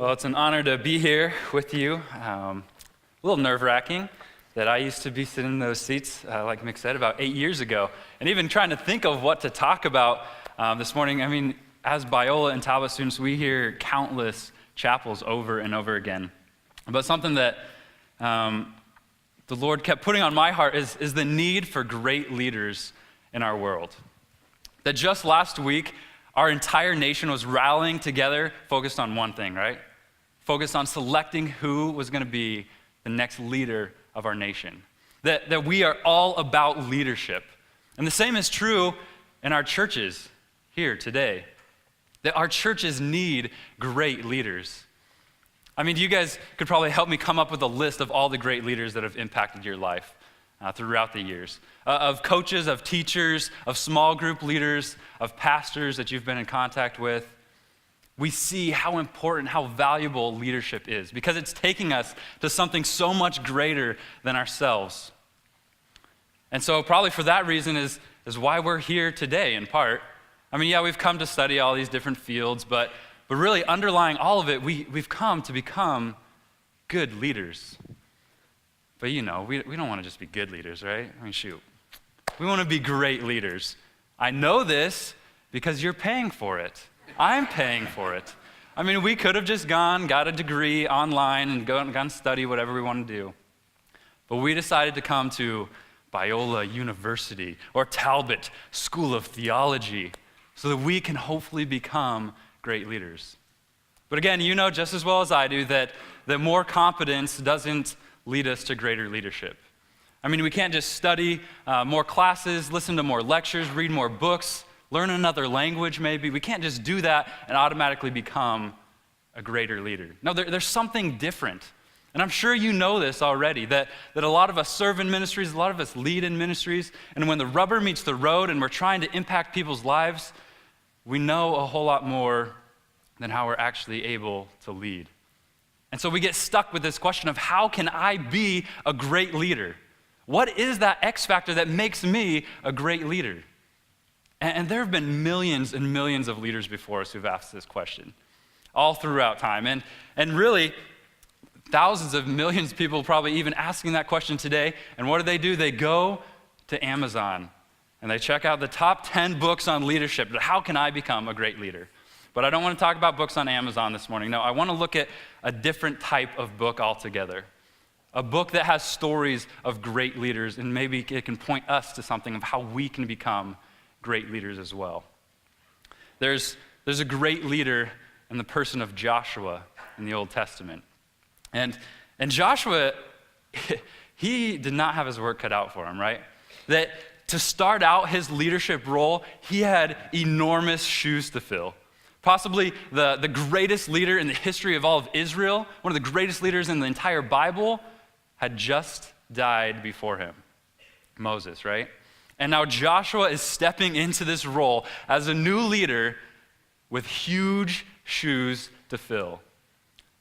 Well, it's an honor to be here with you. A little nerve-wracking that I used to be sitting in those seats, like Mick said, about 8 years ago. And even trying to think of what to talk about this morning. I mean, as Biola and Talbot students, we hear countless chapels over and over again. But something that the Lord kept putting on my heart is the need for great leaders in our world. That just last week, our entire nation was rallying together, focused on one thing, right? Focused on selecting who was going to be the next leader of our nation. That we are all about leadership. And the same is true in our churches here today. That our churches need great leaders. I mean, you guys could probably help me come up with a list of all the great leaders that have impacted your life throughout the years. Of coaches, of teachers, of small group leaders, of pastors that you've been in contact with. We see how important, how valuable leadership is because it's taking us to something so much greater than ourselves. And so probably for that reason is why we're here today in part. I mean, yeah, we've come to study all these different fields, but really underlying all of it, we've come to become good leaders. But you know, we don't want to just be good leaders, right? I mean, shoot. We want to be great leaders. I know this because you're paying for it. I'm paying for it. I mean, we could have just got a degree online and gone study whatever we want to do. But we decided to come to Biola University or Talbot School of Theology so that we can hopefully become great leaders. But again, you know just as well as I do that more competence doesn't lead us to greater leadership. I mean, we can't just study more classes, listen to more lectures, read more books, learn another language maybe. We can't just do that and automatically become a greater leader. No, there's something different. And I'm sure you know this already, that a lot of us serve in ministries, a lot of us lead in ministries, and when the rubber meets the road and we're trying to impact people's lives, we know a whole lot more than how we're actually able to lead. And so we get stuck with this question of how can I be a great leader? What is that X factor that makes me a great leader? And there have been millions and millions of leaders before us who've asked this question all throughout time. And really, thousands of millions of people probably even asking that question today. And what do? They go to Amazon and they check out the top 10 books on leadership. How can I become a great leader? But I don't want to talk about books on Amazon this morning. No, I want to look at a different type of book altogether. A book that has stories of great leaders, and maybe it can point us to something of how we can become great leaders as well. There's a great leader in the person of Joshua in the Old Testament. And Joshua, he did not have his work cut out for him, right? That to start out his leadership role, he had enormous shoes to fill. Possibly the greatest leader in the history of all of Israel, one of the greatest leaders in the entire Bible, had just died before him. Moses, right? And now Joshua is stepping into this role as a new leader with huge shoes to fill.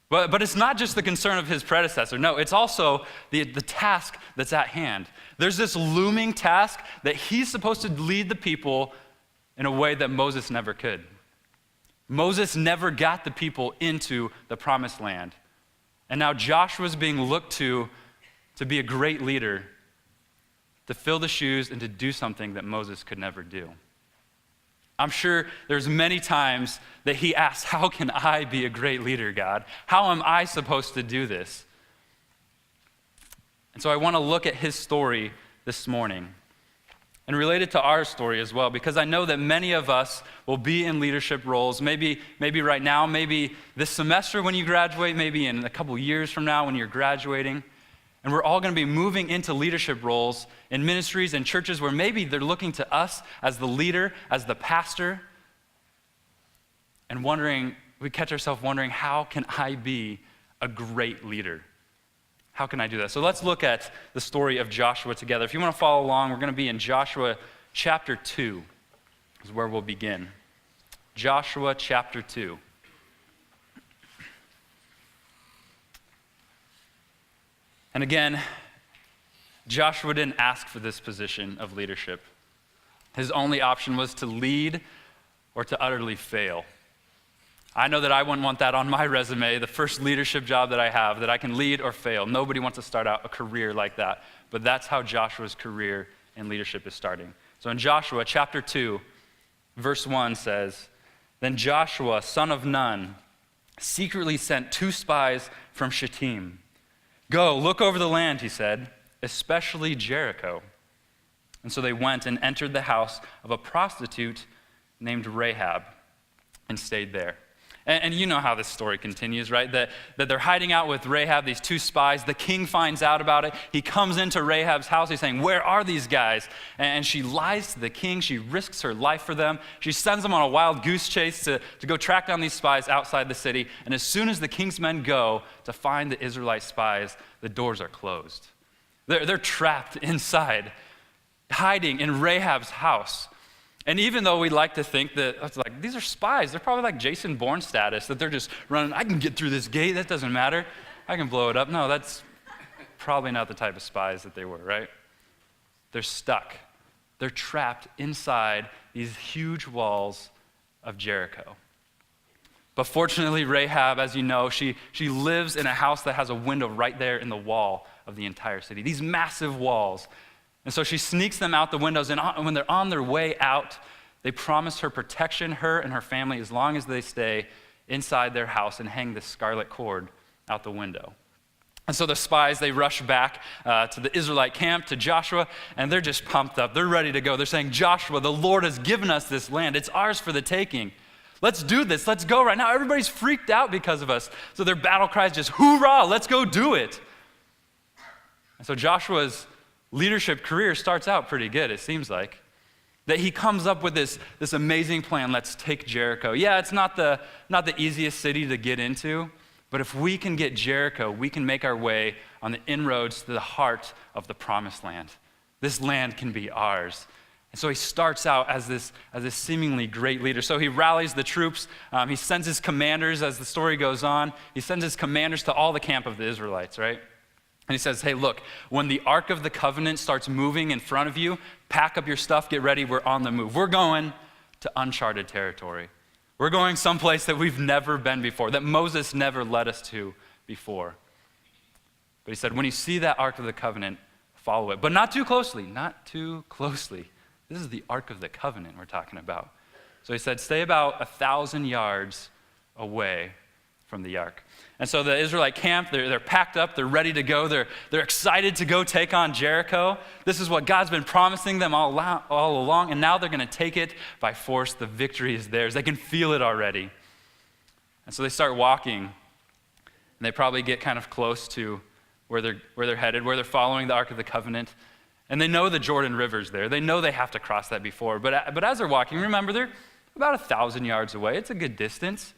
But it's not just the concern of his predecessor. No, it's also the task that's at hand. There's this looming task that he's supposed to lead the people in a way that Moses never could. Moses never got the people into the promised land. And now Joshua's being looked to be a great leader, to fill the shoes and to do something that Moses could never do. I'm sure there's many times that he asks, how can I be a great leader, God? How am I supposed to do this? And so I want to look at his story this morning and relate it to our story as well, because I know that many of us will be in leadership roles, maybe right now, maybe this semester when you graduate, maybe in a couple years from now when you're graduating. And we're all going to be moving into leadership roles in ministries and churches where maybe they're looking to us as the leader, as the pastor, and we catch ourselves wondering, how can I be a great leader? How can I do that? So let's look at the story of Joshua together. If you want to follow along, we're going to be in Joshua chapter 2 is where we'll begin. Joshua chapter 2. And again, Joshua didn't ask for this position of leadership. His only option was to lead or to utterly fail. I know that I wouldn't want that on my resume, the first leadership job that I have, that I can lead or fail. Nobody wants to start out a career like that. But that's how Joshua's career in leadership is starting. So in Joshua chapter 2, verse 1 says, "Then Joshua, son of Nun, secretly sent 2 spies from Shittim. 'Go, look over the land,' he said, 'especially Jericho.' And so they went and entered the house of a prostitute named Rahab and stayed there." And you know how this story continues, right? That they're hiding out with Rahab, these 2 spies. The king finds out about it. He comes into Rahab's house. He's saying, "Where are these guys?" And she lies to the king. She risks her life for them. She sends them on a wild goose chase to go track down these spies outside the city. And as soon as the king's men go to find the Israelite spies, the doors are closed. They're trapped inside, hiding in Rahab's house. And even though we like to think that it's like, these are spies, they're probably like Jason Bourne status, that they're just running, I can get through this gate, that doesn't matter, I can blow it up. No, that's probably not the type of spies that they were, right? They're stuck. They're trapped inside these huge walls of Jericho. But fortunately, Rahab, as you know, she lives in a house that has a window right there in the wall of the entire city, these massive walls. And so she sneaks them out the windows, and when they're on their way out, they promise her protection, her and her family, as long as they stay inside their house and hang this scarlet cord out the window. And so the spies, they rush back to the Israelite camp, to Joshua, and they're just pumped up. They're ready to go. They're saying, "Joshua, the Lord has given us this land. It's ours for the taking. Let's do this. Let's go right now." Everybody's freaked out because of us. So their battle cry is just, "Hoorah, let's go do it." And so Joshua's leadership career starts out pretty good, it seems like. That he comes up with this amazing plan. Let's take Jericho. Yeah, it's not the easiest city to get into, but if we can get Jericho, we can make our way on the inroads to the heart of the promised land. This land can be ours. And so he starts out as this seemingly great leader. So he rallies the troops. He sends his commanders, as the story goes on, he sends his commanders to all the camp of the Israelites, right? And he says, "Hey, look, when the Ark of the Covenant starts moving in front of you, pack up your stuff, get ready, we're on the move. We're going to uncharted territory. We're going someplace that we've never been before, that Moses never led us to before." But he said, when you see that Ark of the Covenant, follow it. But not too closely, not too closely. This is the Ark of the Covenant we're talking about. So he said, stay about 1,000 yards away from the Ark. And so the Israelite camp, they're packed up, they're ready to go, they're excited to go take on Jericho. This is what God's been promising them all along, and now they're going to take it by force. The victory is theirs. They can feel it already. And so they start walking, and they probably get kind of close to where they're headed, where they're following the Ark of the Covenant. And they know the Jordan River's there. They know they have to cross that before. But as they're walking, remember, they're about 1,000 yards away. It's a good distance.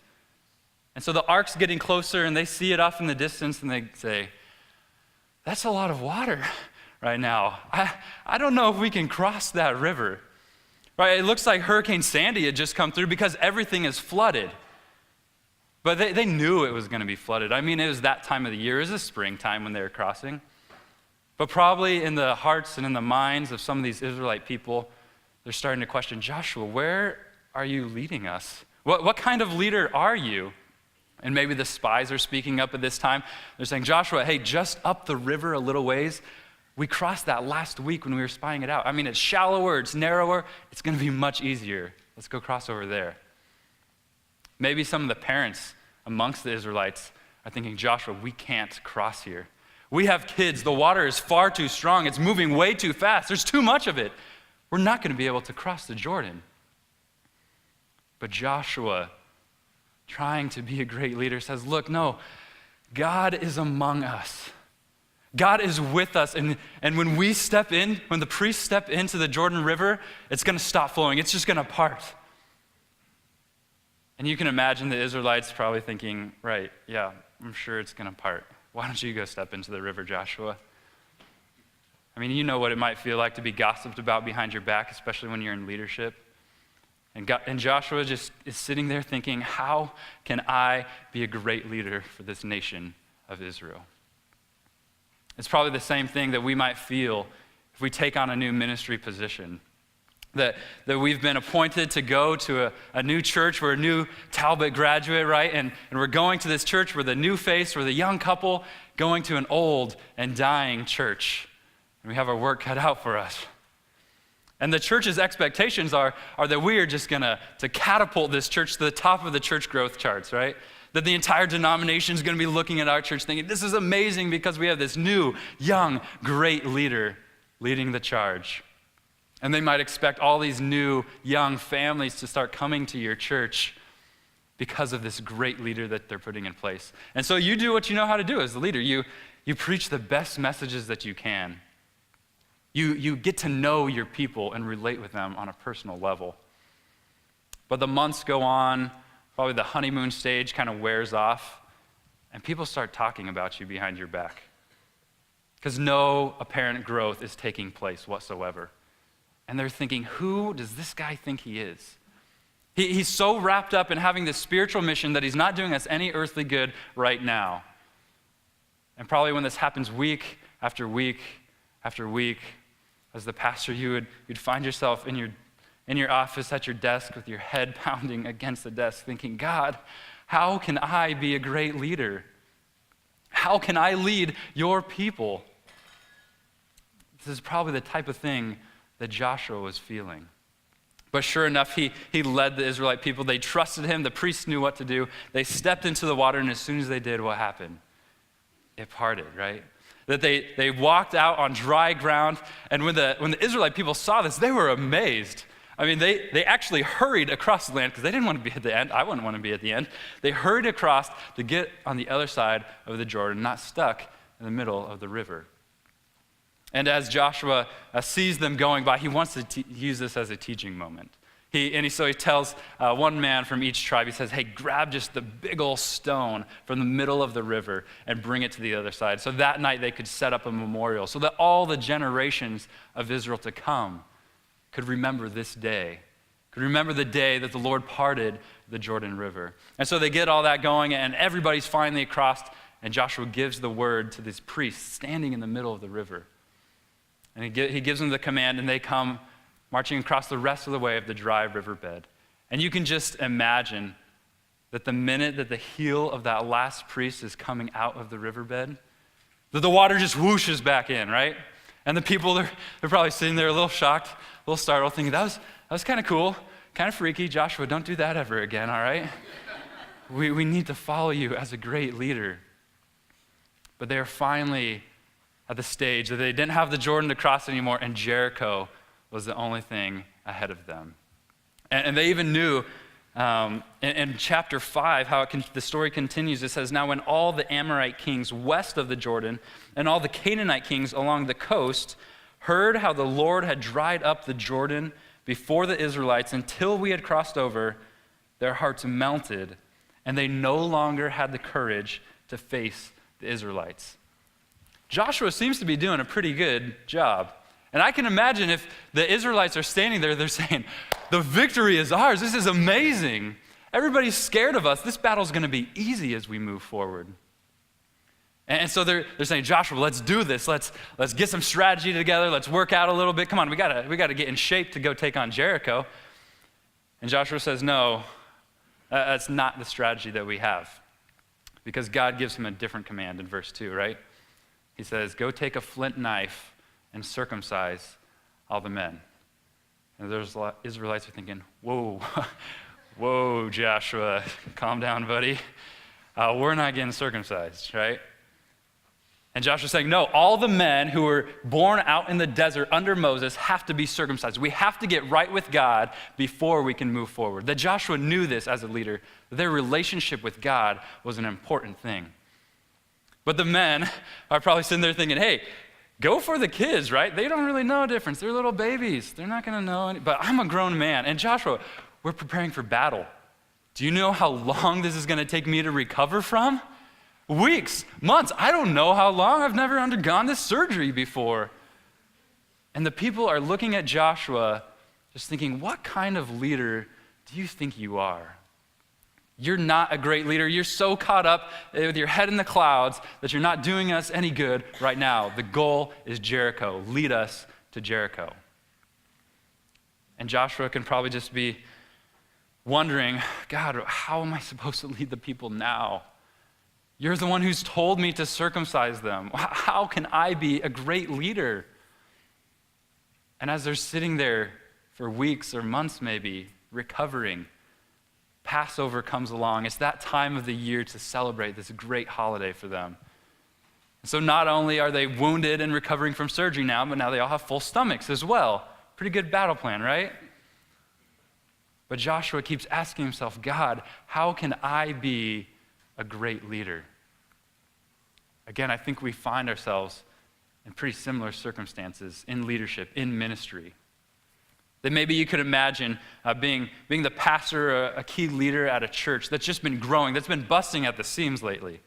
And so the ark's getting closer, and they see it off in the distance, and they say, "That's a lot of water right now. I don't know if we can cross that river." Right? It looks like Hurricane Sandy had just come through because everything is flooded. But they knew it was going to be flooded. I mean, it was that time of the year. It was the springtime when they were crossing. But probably in the hearts and in the minds of some of these Israelite people, they're starting to question, "Joshua, where are you leading us? What kind of leader are you?" And maybe the spies are speaking up at this time. They're saying, "Joshua, hey, just up the river a little ways. We crossed that last week when we were spying it out. I mean, it's shallower, it's narrower. It's going to be much easier. Let's go cross over there." Maybe some of the parents amongst the Israelites are thinking, "Joshua, we can't cross here. We have kids. The water is far too strong. It's moving way too fast. There's too much of it. We're not going to be able to cross the Jordan." But Joshua, trying to be a great leader, says, "Look, no, God is among us. God is with us. And when we step in, when the priests step into the Jordan River, it's going to stop flowing. It's just going to part." And you can imagine the Israelites probably thinking, "Right, yeah, I'm sure it's going to part. Why don't you go step into the river, Joshua?" I mean, you know what it might feel like to be gossiped about behind your back, especially when you're in leadership. And Joshua just is sitting there thinking, how can I be a great leader for this nation of Israel? It's probably the same thing that we might feel if we take on a new ministry position. that we've been appointed to go to a new church. We're a new Talbot graduate, right? And we're going to this church. We're the new face. We're the young couple going to an old and dying church. And we have our work cut out for us. And the church's expectations are that we are just going to catapult this church to the top of the church growth charts, right? That the entire denomination is going to be looking at our church thinking, this is amazing because we have this new, young, great leader leading the charge. And they might expect all these new, young families to start coming to your church because of this great leader that they're putting in place. And so you do what you know how to do as the leader. You preach the best messages that you can. You get to know your people and relate with them on a personal level. But the months go on, probably the honeymoon stage kind of wears off, and people start talking about you behind your back because no apparent growth is taking place whatsoever. And they're thinking, who does this guy think he is? He's so wrapped up in having this spiritual mission that he's not doing us any earthly good right now. And probably when this happens week after week after week, as the pastor, you'd find yourself in your office at your desk with your head pounding against the desk thinking, God, how can I be a great leader? How can I lead your people? This is probably the type of thing that Joshua was feeling. But sure enough, he led the Israelite people. They trusted him. The priests knew what to do. They stepped into the water, and as soon as they did, what happened? It parted, right? That they walked out on dry ground, and when the Israelite people saw this, they were amazed. I mean, they actually hurried across the land because they didn't want to be at the end. I wouldn't want to be at the end. They hurried across to get on the other side of the Jordan, not stuck in the middle of the river. And as Joshua sees them going by, he wants to use this as a teaching moment. So he tells one man from each tribe, he says, hey, grab just the big old stone from the middle of the river and bring it to the other side. So that night they could set up a memorial so that all the generations of Israel to come could remember this day, could remember the day that the Lord parted the Jordan River. And so they get all that going, and everybody's finally across, and Joshua gives the word to these priests standing in the middle of the river. And he gives them the command, and they come marching across the rest of the way of the dry riverbed. And you can just imagine that the minute that the heel of that last priest is coming out of the riverbed, that the water just whooshes back in, right? And the people, they're probably sitting there a little shocked, a little startled, thinking, that was kind of cool, kind of freaky. Joshua, don't do that ever again, all right? We need to follow you as a great leader. But they are finally at the stage that they didn't have the Jordan to cross anymore, and Jericho was the only thing ahead of them. And they even knew in chapter 5 how the story continues. It says, now when all the Amorite kings west of the Jordan and all the Canaanite kings along the coast heard how the Lord had dried up the Jordan before the Israelites until we had crossed over, their hearts melted, and they no longer had the courage to face the Israelites. Joshua seems to be doing a pretty good job. And I can imagine if the Israelites are standing there, they're saying, the victory is ours. This is amazing. Everybody's scared of us. This battle's going to be easy as we move forward. And so they're saying, Joshua, let's do this. Let's get some strategy together. Let's work out a little bit. Come on, we gotta get in shape to go take on Jericho. And Joshua says, no, that's not the strategy that we have. Because God gives him a different command in verse 2, right? He says, go take a flint knife and circumcise all the men. And there's a lot of Israelites are thinking, whoa, Joshua, calm down, buddy. We're not getting circumcised, right? And Joshua's saying, no, all the men who were born out in the desert under Moses have to be circumcised. We have to get right with God before we can move forward. That Joshua knew this as a leader, that their relationship with God was an important thing. But the men are probably sitting there thinking, hey, go for the kids, right? They don't really know a difference. They're little babies. They're not going to know but I'm a grown man. And Joshua, we're preparing for battle. Do you know how long this is going to take me to recover from? Weeks, months. I don't know how long. I've never undergone this surgery before. And the people are looking at Joshua just thinking, what kind of leader do you think you are? You're not a great leader. You're so caught up with your head in the clouds that you're not doing us any good right now. The goal is Jericho. Lead us to Jericho. And Joshua can probably just be wondering, God, how am I supposed to lead the people now? You're the one who's told me to circumcise them. How can I be a great leader? And as they're sitting there for weeks or months maybe, recovering, Passover comes along. It's that time of the year to celebrate this great holiday for them. And so not only are they wounded and recovering from surgery now, but now they all have full stomachs as well. Pretty good battle plan, right? But Joshua keeps asking himself, God, how can I be a great leader? Again, I think we find ourselves in pretty similar circumstances in leadership, in ministry. That maybe you could imagine being the pastor, a key leader at a church that's just been growing, that's been busting at the seams lately.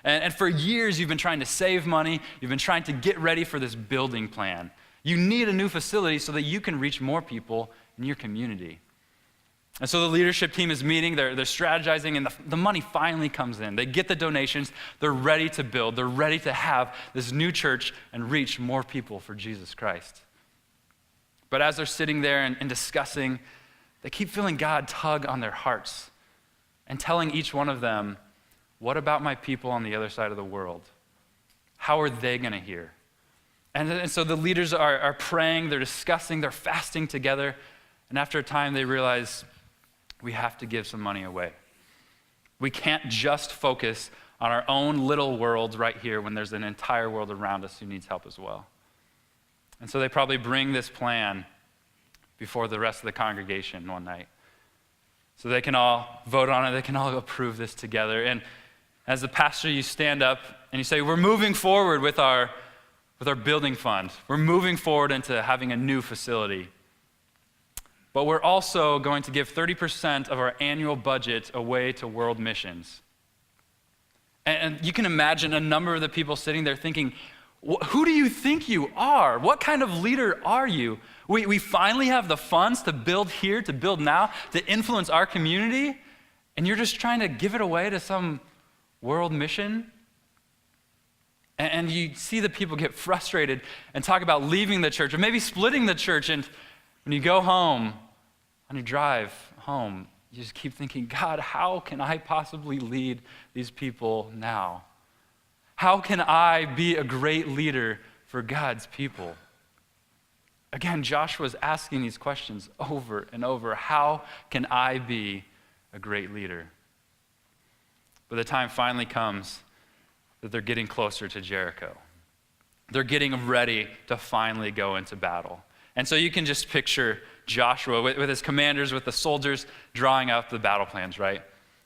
And for years, you've been trying to save money. You've been trying to get ready for this building plan. You need a new facility so that you can reach more people in your community. And so the leadership team is meeting, they're strategizing, and the money finally comes in. They get the donations, they're ready to build, they're ready to have this new church and reach more people for Jesus Christ. But as they're sitting there and discussing, they keep feeling God tug on their hearts and telling each one of them, what about my people on the other side of the world? How are they going to hear? And so the leaders are praying, they're discussing, they're fasting together, and after a time they realize, we have to give some money away. We can't just focus on our own little worlds right here when there's an entire world around us who needs help as well. And so they probably bring this plan before the rest of the congregation one night. So they can all vote on it, they can all approve this together. And as the pastor, you stand up and you say, we're moving forward with our building fund. We're moving forward into having a new facility. But we're also going to give 30% of our annual budget away to world missions. And you can imagine a number of the people sitting there thinking, who do you think you are? What kind of leader are you? We finally have the funds to build here, to build now, to influence our community, and you're just trying to give it away to some world mission? And you see the people get frustrated and talk about leaving the church or maybe splitting the church. And when you go home, on your drive home, you just keep thinking, God, how can I possibly lead these people now? How can I be a great leader for God's people? Again, Joshua's asking these questions over and over. How can I be a great leader? But the time finally comes that they're getting closer to Jericho. They're getting ready to finally go into battle. And so you can just picture Joshua with his commanders, with the soldiers, drawing up the battle plans, right?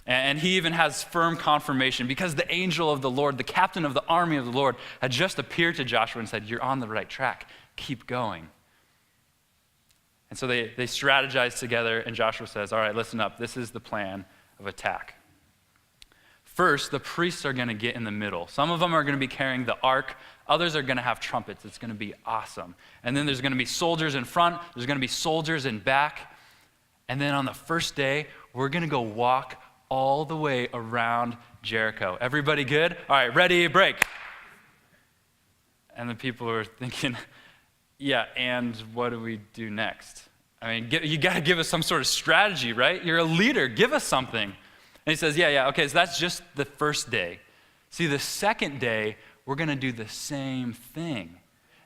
And he even has firm confirmation because the angel of the Lord, the captain of the army of the Lord, had just appeared to Joshua and said, you're on the right track. Keep going. And so they strategize together, and Joshua says, all right, listen up. This is the plan of attack. First, the priests are going to get in the middle. Some of them are going to be carrying the ark. Others are going to have trumpets. It's going to be awesome. And then there's going to be soldiers in front. There's going to be soldiers in back. And then on the first day, we're going to go walk all the way around Jericho. Everybody good? All right, ready, break. And the people are thinking, yeah, and what do we do next? I mean, you got to give us some sort of strategy, right? You're a leader. Give us something. And he says, yeah, okay, so that's just the first day. See, the second day, we're going to do the same thing.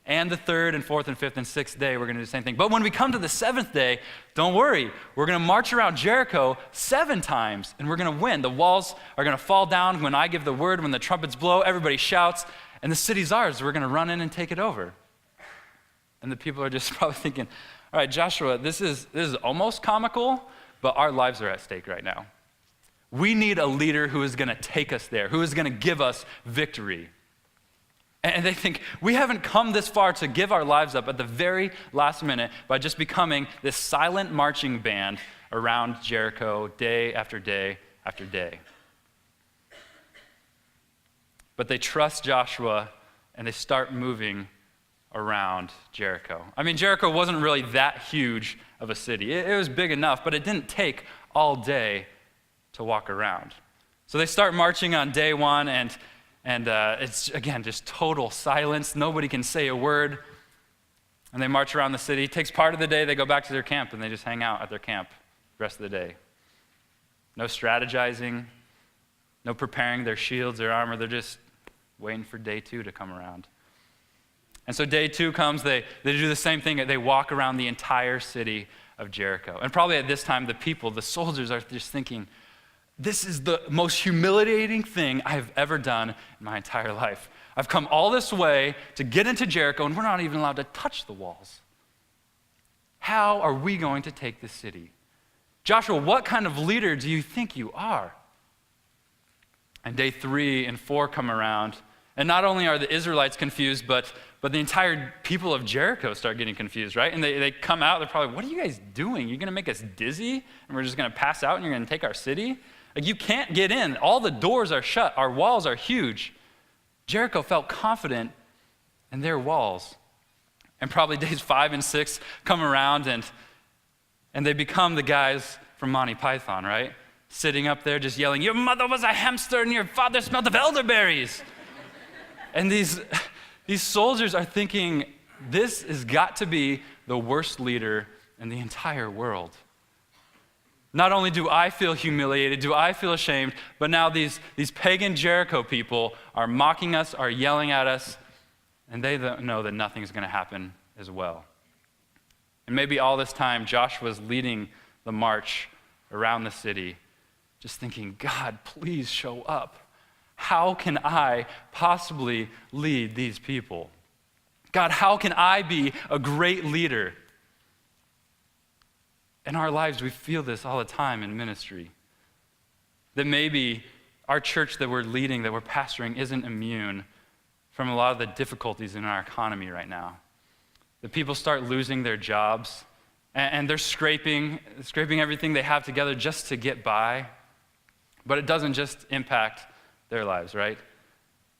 And the third and fourth and fifth and sixth day, we're going to do the same thing. But when we come to the seventh day, don't worry. We're going to march around Jericho 7 times, and we're going to win. The walls are going to fall down when I give the word, when the trumpets blow, everybody shouts, and the city's ours. We're going to run in and take it over. And the people are just probably thinking, all right, Joshua, this is almost comical, but our lives are at stake right now. We need a leader who is going to take us there, who is going to give us victory. And they think, we haven't come this far to give our lives up at the very last minute by just becoming this silent marching band around Jericho day after day after day. But they trust Joshua, and they start moving around Jericho. I mean, Jericho wasn't really that huge of a city. It was big enough, but it didn't take all day to walk around. So they start marching on day one, and it's, again, just total silence. Nobody can say a word. And they march around the city. It takes part of the day, they go back to their camp, and they just hang out at their camp the rest of the day. No strategizing, no preparing their shields, their armor. They're just waiting for day 2 to come around. And so day 2 comes, they do the same thing. They walk around the entire city of Jericho. And probably at this time, the soldiers are just thinking, this is the most humiliating thing I've ever done in my entire life. I've come all this way to get into Jericho, and we're not even allowed to touch the walls. How are we going to take this city? Joshua, what kind of leader do you think you are? And day 3 and 4 come around, and not only are the Israelites confused, but the entire people of Jericho start getting confused, right? And they come out, they're probably, what are you guys doing? You're going to make us dizzy, and we're just going to pass out, and you're going to take our city? Like, you can't get in. All the doors are shut. Our walls are huge. Jericho felt confident in their walls. And probably days 5 and 6 come around, and they become the guys from Monty Python, right? Sitting up there just yelling, your mother was a hamster and your father smelled of elderberries. And these soldiers are thinking, this has got to be the worst leader in the entire world. Not only do I feel humiliated, do I feel ashamed, but now these pagan Jericho people are mocking us, are yelling at us, and they know that nothing's going to happen as well. And maybe all this time, Joshua's leading the march around the city, just thinking, God, please show up. How can I possibly lead these people? God, how can I be a great leader? In our lives, we feel this all the time in ministry. That maybe our church that we're leading, that we're pastoring, isn't immune from a lot of the difficulties in our economy right now. That people start losing their jobs, and they're scraping everything they have together just to get by. But it doesn't just impact their lives, right?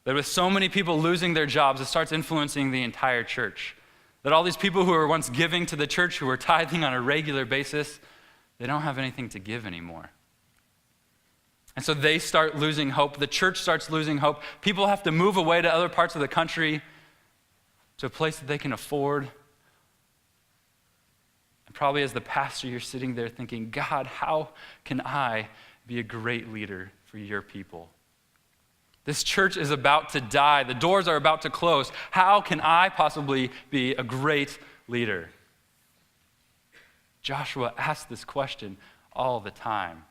That with so many people losing their jobs, it starts influencing the entire church. That all these people who were once giving to the church, who were tithing on a regular basis, they don't have anything to give anymore. And so they start losing hope. The church starts losing hope. People have to move away to other parts of the country, to a place that they can afford. And probably as the pastor, you're sitting there thinking, God, how can I be a great leader for your people? This church is about to die. The doors are about to close. How can I possibly be a great leader? Joshua asked this question all the time.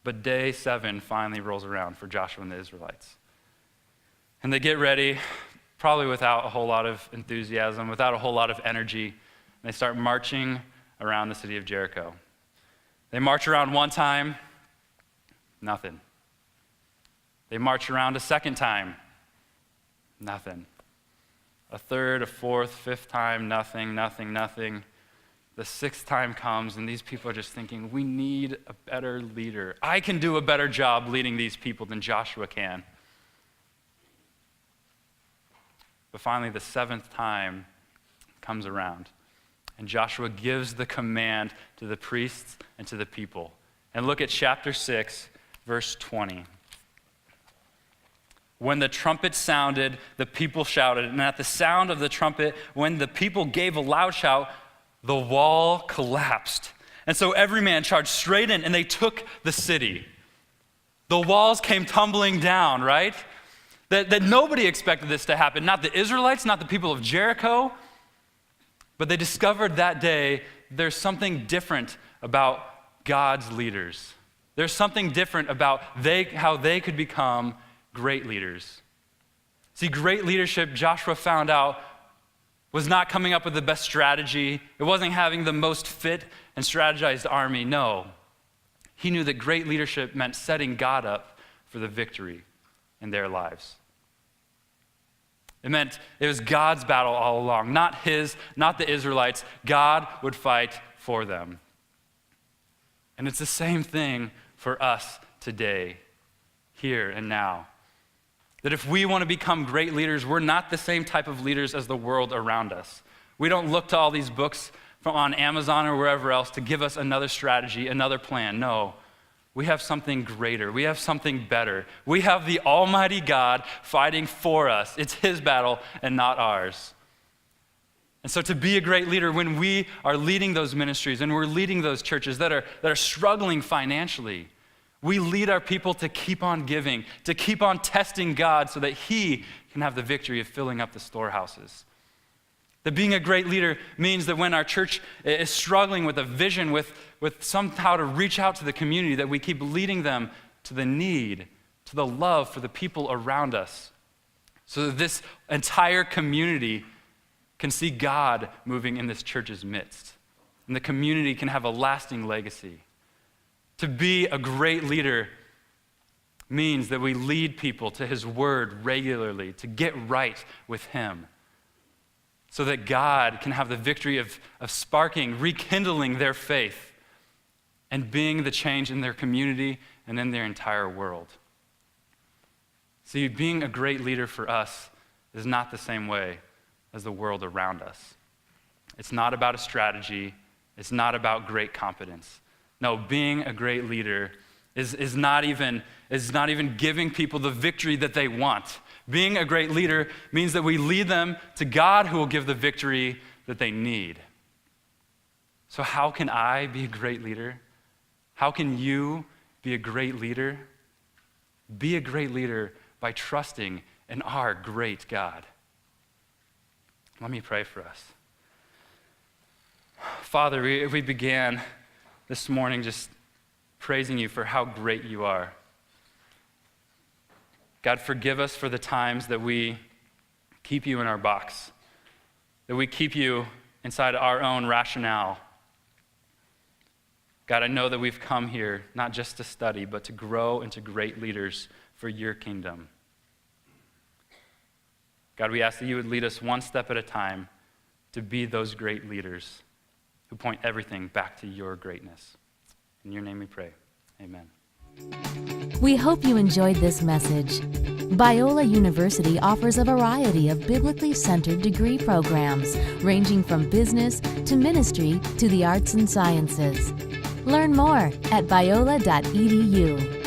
But day 7 finally rolls around for Joshua and the Israelites. And they get ready, probably without a whole lot of enthusiasm, without a whole lot of energy. And they start marching around the city of Jericho. They march around one time, nothing. They march around a second time, nothing. A third, a fourth, fifth time, nothing. The 6th time comes, and these people are just thinking, we need a better leader. I can do a better job leading these people than Joshua can. But finally, the 7th time comes around, and Joshua gives the command to the priests and to the people. And look at chapter 6, verse 20. When the trumpet sounded, the people shouted. And at the sound of the trumpet, when the people gave a loud shout, the wall collapsed. And so every man charged straight in, and they took the city. The walls came tumbling down, right? That nobody expected this to happen. Not the Israelites, not the people of Jericho. But they discovered that day there's something different about God's leaders. There's something different about how they could become great leaders. See, great leadership, Joshua found out, was not coming up with the best strategy. It wasn't having the most fit and strategized army. No. He knew that great leadership meant setting God up for the victory in their lives. It meant it was God's battle all along, not his, not the Israelites. God would fight for them. And it's the same thing for us today, here and now. That if we want to become great leaders, we're not the same type of leaders as the world around us. We don't look to all these books on Amazon or wherever else to give us another strategy, another plan. No, we have something greater. We have something better. We have the Almighty God fighting for us. It's his battle and not ours. And so to be a great leader, when we are leading those ministries and we're leading those churches that are struggling financially, we lead our people to keep on giving, to keep on testing God so that he can have the victory of filling up the storehouses. That being a great leader means that when our church is struggling with a vision, with somehow to reach out to the community, that we keep leading them to the need, to the love for the people around us, so that this entire community can see God moving in this church's midst, and the community can have a lasting legacy. To be a great leader means that we lead people to his word regularly, to get right with him, so that God can have the victory of sparking, rekindling their faith, and being the change in their community and in their entire world. See, being a great leader for us is not the same way as the world around us. It's not about a strategy. It's not about great competence. No, being a great leader is not even giving people the victory that they want. Being a great leader means that we lead them to God who will give the victory that they need. So how can I be a great leader? How can you be a great leader? Be a great leader by trusting in our great God. Let me pray for us. Father, we began this morning just praising you for how great you are. God, forgive us for the times that we keep you in our box, that we keep you inside our own rationale. God, I know that we've come here not just to study, but to grow into great leaders for your kingdom. God, we ask that you would lead us one step at a time to be those great leaders who point everything back to your greatness. In your name we pray. Amen. We hope you enjoyed this message. Biola University offers a variety of biblically centered degree programs, ranging from business to ministry to the arts and sciences. Learn more at biola.edu.